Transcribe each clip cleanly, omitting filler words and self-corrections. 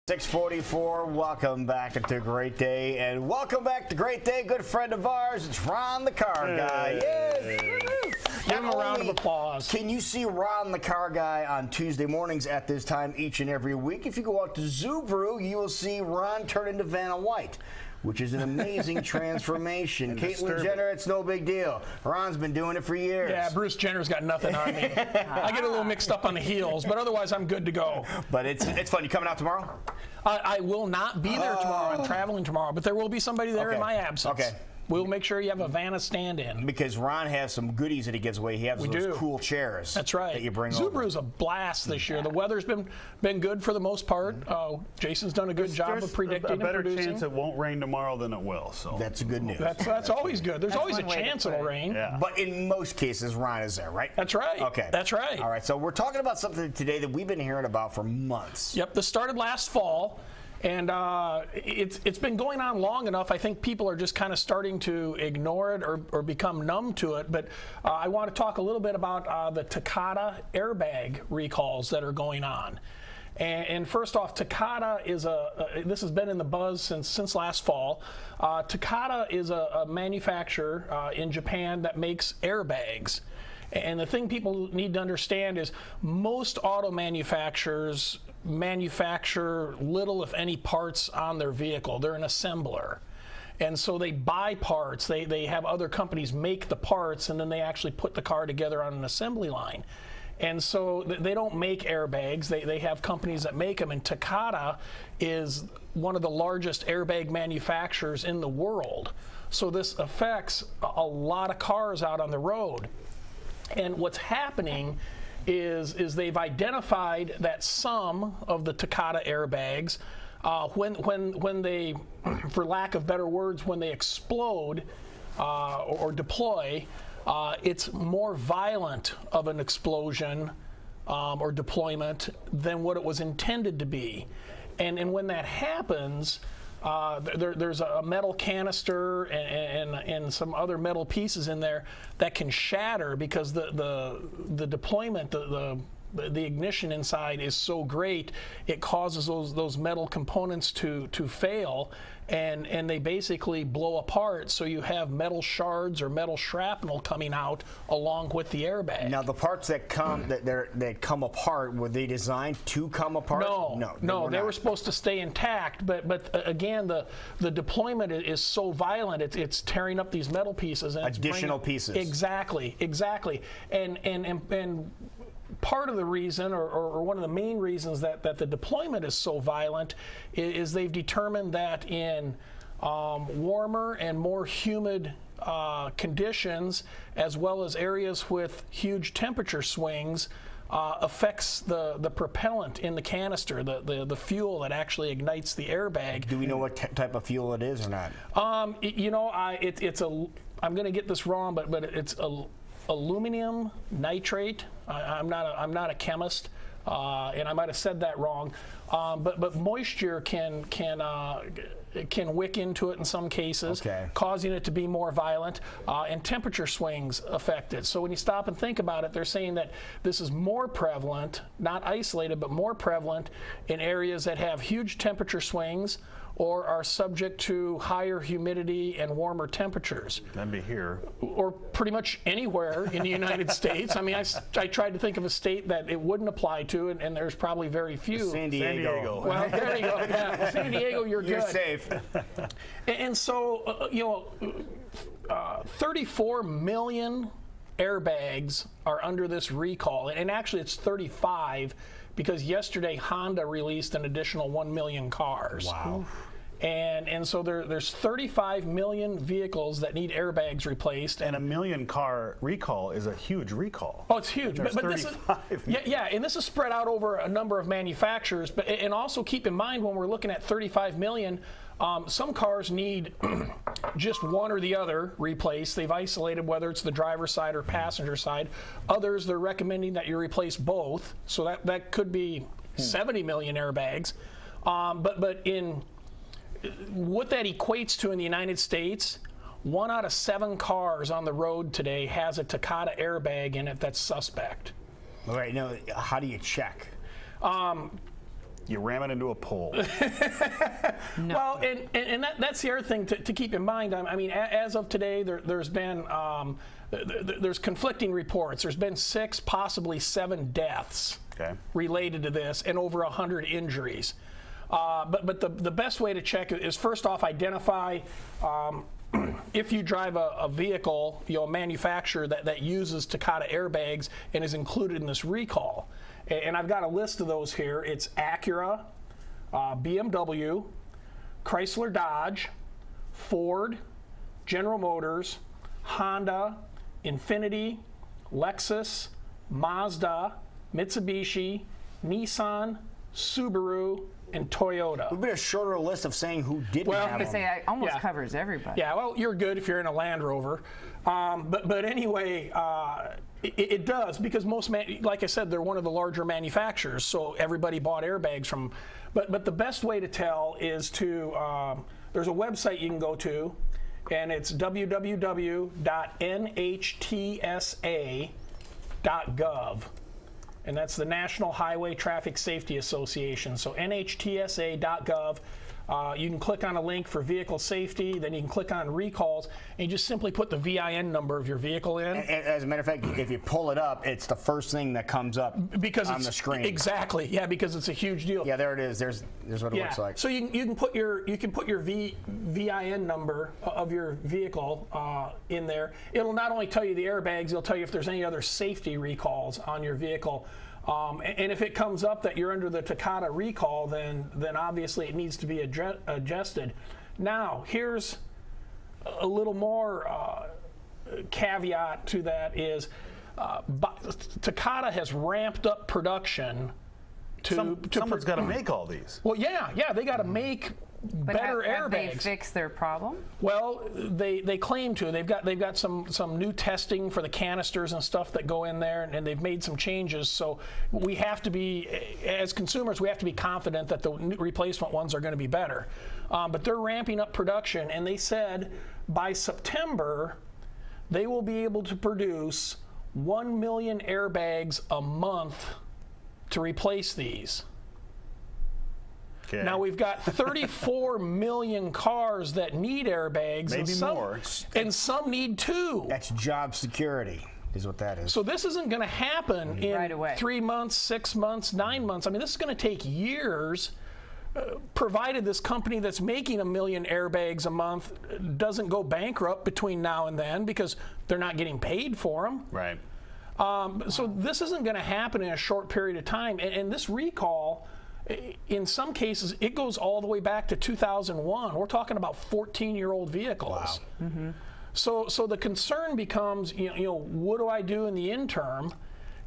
6:44. Welcome back to Great Day, and welcome back to Great Day. Good friend of ours, it's Ron the Car Guy. Yes. Give him a round of applause. Can you see Ron the Car Guy on Tuesday mornings at this time each and every week? If you go out to Subaru, you will see Ron turn into Vanna White, which is an amazing transformation. Caitlyn Jenner, it's no big deal. Ron's been doing it for years. Yeah, Bruce Jenner's got nothing on me. I get a little mixed up on the heels, but otherwise I'm good to go. But it's fun. You coming out tomorrow? I will not be there tomorrow. I'm traveling tomorrow, but there will be somebody there in my absence. Okay. We'll make sure you have a Vanna stand-in. Because Ron has some goodies that he gives away. He has those cool chairs. That's right. That you bring Subaru's over. a blast this year. The weather's been good for the most part. Jason's done a good job of predicting and producing. There's a better chance it won't rain tomorrow than it will. So that's good news. That's always good. There's always a chance it'll rain. Yeah. But in most cases, Ron is there, right? That's right. Okay. That's right. All right. So we're talking about something today that we've been hearing about for months. Yep. This started last fall. And it's been going on long enough. I think people are just kind of starting to ignore it or become numb to it. But I want to talk a little bit about the Takata Air Bag recalls that are going on. And first off, Takata is this has been in the buzz since last fall. Takata is a manufacturer in Japan that makes airbags. And the thing people need to understand is most auto manufacturers manufacture little, if any, parts on their vehicle. They're an assembler. And so they buy parts. They have other companies make the parts, and then they actually put the car together on an assembly line. And so they don't make airbags. They have companies that make them. And Takata is one of the largest airbag manufacturers in the world. So this affects a lot of cars out on the road. And what's happening is they've identified that some of the Takata airbags, when they, for lack of better words, when they explode or deploy, it's more violent of an explosion or deployment than what it was intended to be. And when that happens, there's a metal canister and some other metal pieces in there that can shatter because the deployment, the ignition inside is so great, it causes those metal components to fail, and they basically blow apart. So you have metal shards or metal shrapnel coming out along with the airbag. Now the parts that come apart, were they designed to come apart? No, they were supposed to stay intact. But again, the deployment is so violent, it's tearing up these metal pieces and additional pieces. Exactly. And part of the reason, or one of the main reasons that the deployment is so violent is they've determined that in warmer and more humid conditions, as well as areas with huge temperature swings, affects the propellant in the canister, the fuel that actually ignites the airbag. Do we know what type of fuel it is or not? I'm going to get this wrong, but it's aluminum nitrate. I'm not a chemist, and I might have said that wrong. But moisture can wick into it in some cases, causing it to be more violent, and temperature swings affect it. So when you stop and think about it, they're saying that this is more prevalent, not isolated, but more prevalent in areas that have huge temperature swings or are subject to higher humidity and warmer temperatures. That'd be here. Or pretty much anywhere in the United States. I mean, I tried to think of a state that it wouldn't apply to, and there's probably very few. San Diego. Well, there you go. Yeah. San Diego, you're good. You're safe. And so, 34 million airbags are under this recall. And actually, it's 35 because yesterday Honda released an additional 1 million cars. Wow. And so there's 35 million vehicles that need airbags replaced. And a million car recall is a huge recall. Oh, it's huge. But this is, and this is spread out over a number of manufacturers. And also keep in mind when we're looking at 35 million, some cars need just one or the other replaced. They've isolated whether it's the driver's side or passenger side. Others, they're recommending that you replace both. So that could be 70 million airbags. But in what that equates to in the United States, 1 out of 7 cars on the road today has a Takata airbag in it that's suspect. All right, now, how do you check? You ram it into a pole. Well, and that's the other thing to keep in mind. I mean, as of today, there's been there's conflicting reports. There's been 6, possibly 7 deaths related to this, and over 100 injuries. But the best way to check it is, first off, identify if you drive a vehicle, a manufacturer that uses Takata airbags and is included in this recall. And I've got a list of those here. It's Acura, BMW, Chrysler Dodge, Ford, General Motors, Honda, Infiniti, Lexus, Mazda, Mitsubishi, Nissan, Subaru, and Toyota. Would be a shorter list of saying who didn't have them. I say it almost covers everybody. Yeah, well, you're good if you're in a Land Rover. But anyway, it does, because most, like I said, they're one of the larger manufacturers, so everybody bought airbags from. But the best way to tell is to, there's a website you can go to, and it's www.nhtsa.gov. And that's the National Highway Traffic Safety Association. So nhtsa.gov. You can click on a link for vehicle safety, then you can click on recalls, and you just simply put the VIN number of your vehicle in. As a matter of fact, if you pull it up, it's the first thing that comes up on the screen. Exactly, yeah, because it's a huge deal. Yeah, there it is. There's what it looks like. So you can put your VIN number of your vehicle in there. It'll not only tell you the airbags, it'll tell you if there's any other safety recalls on your vehicle. And if it comes up that you're under the Takata recall, then obviously it needs to be adjusted. Now, here's a little more caveat to that is Takata has ramped up production Someone's got to make all these. Well, yeah, they got to make better airbags. Have they fixed their problem? Well, they claim to. They've got some new testing for the canisters and stuff that go in there, and they've made some changes. So we have to be, as consumers, we have to be confident that the replacement ones are going to be better. But they're ramping up production, and they said by September they will be able to produce 1 million airbags a month to replace these. Okay. Now we've got 34 million cars that need airbags. Maybe more. And some need 2. That's job security, is what that is. So this isn't going to happen in right away. 3 months, 6 months, 9 months. I mean, this is going to take years, provided this company that's making 1 million airbags a month doesn't go bankrupt between now and then, because they're not getting paid for them. Right. So this isn't going to happen in a short period of time. And this recall, in some cases, it goes all the way back to 2001. We're talking about 14-year-old vehicles. Wow. Mm-hmm. So the concern becomes, what do I do in the interim?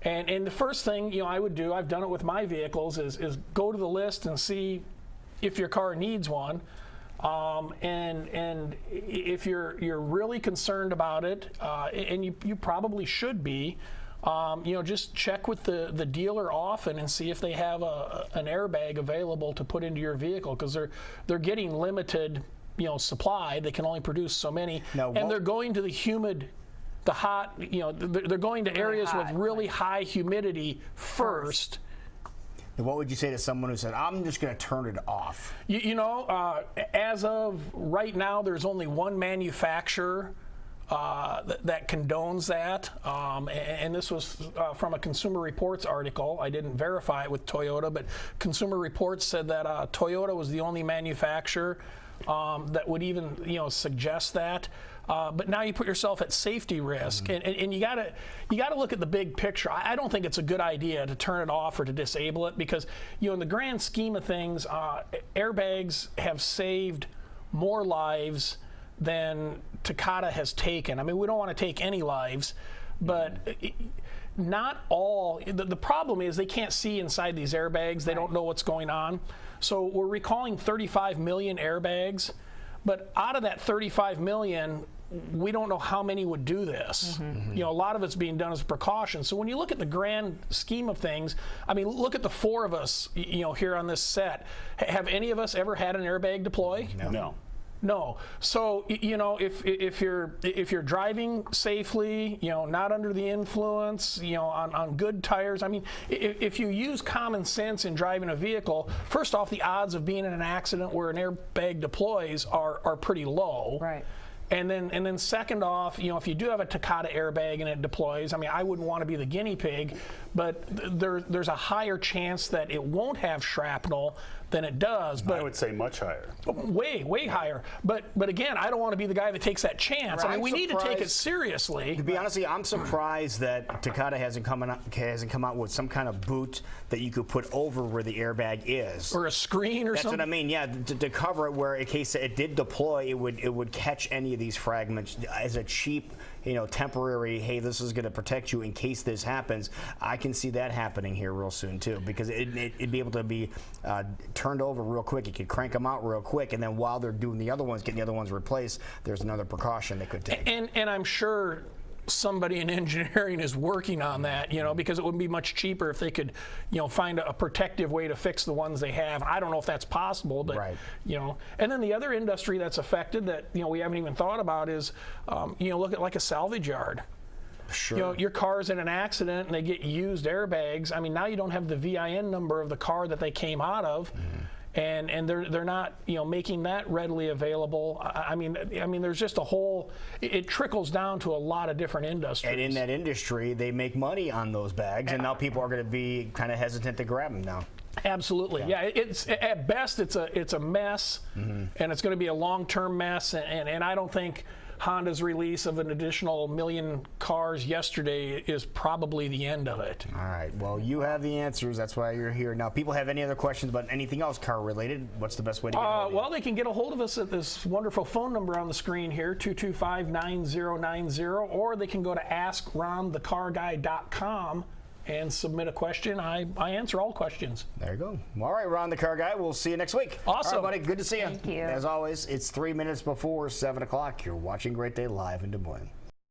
And the first thing I would do, I've done it with my vehicles, is go to the list and see if your car needs one. And if you're really concerned about it, and you probably should be, just check with the dealer often and see if they have an airbag available to put into your vehicle, because they're getting limited supply. They can only produce so many, and they're going to the hot, they're going to areas with really high humidity first. What would you say to someone who said, I'm just going to turn it off? As of right now, there's only one manufacturer that condones that. And this was from a Consumer Reports article. I didn't verify it with Toyota, but Consumer Reports said that Toyota was the only manufacturer that would even suggest that. But now you put yourself at safety risk, and you gotta look at the big picture. I don't think it's a good idea to turn it off or to disable it, because in the grand scheme of things, airbags have saved more lives than Takata has taken. I mean, we don't want to take any lives, but not all. The problem is they can't see inside these airbags. They don't know what's going on. So we're recalling 35 million airbags, but out of that 35 million, we don't know how many would do this. A lot of it's being done as a precaution. So when you look at the grand scheme of things, I mean, look at the 4 of us, here on this set. Have any of us ever had an airbag deploy? No. No. So if you're driving safely, not under the influence, on good tires. I mean, if you use common sense in driving a vehicle, first off, the odds of being in an accident where an airbag deploys are pretty low. Right. And then second off, if you do have a Takata airbag and it deploys, I mean, I wouldn't want to be the guinea pig, but there's a higher chance that it won't have shrapnel than it does. But I would say much higher. Way higher. But again, I don't want to be the guy that takes that chance. Right. I mean, we need to take it Surprised- seriously. To be honest with you, I'm surprised that Takata hasn't come out with some kind of boot that you could put over where the airbag is. Or a screen or That's something. what I mean. Yeah, to cover it where in case it did deploy, it would catch any of these fragments as a cheap, temporary. Hey, this is going to protect you in case this happens. I can see that happening here real soon too, because it'd be able to be turned over real quick. You could crank them out real quick, and then while they're doing the other ones, getting the other ones replaced, there's another precaution they could take. And I'm sure somebody in engineering is working on that, because it would be much cheaper if they could, find a protective way to fix the ones they have. I don't know if that's possible, but, Right. And then the other industry that's affected that, we haven't even thought about is, look at like a salvage yard. Sure. Your car's in an accident and they get used airbags. I mean, now you don't have the VIN number of the car that they came out of. And they're not making that readily available. I mean there's just a whole. It trickles down to a lot of different industries. And in that industry, they make money on those bags, and now people are going to be kind of hesitant to grab them now. Absolutely, yeah. It's at best it's a mess, and it's going to be a long-term mess. And I don't think Honda's release of an additional 1 million cars yesterday is probably the end of it. All right. Well, you have the answers. That's why you're here. Now, people have any other questions about anything else car-related? What's the best way to get a hold of you? Well, they can get a hold of us at this wonderful phone number on the screen here, 225-9090, or they can go to askronthecarguy.com and submit a question. I answer all questions. There you go. All right, Ron the Car Guy. We'll see you next week. Awesome. All right, buddy. Good to see you. Thank you. As always, it's 3 minutes before 7 o'clock. You're watching Great Day live in Des Moines.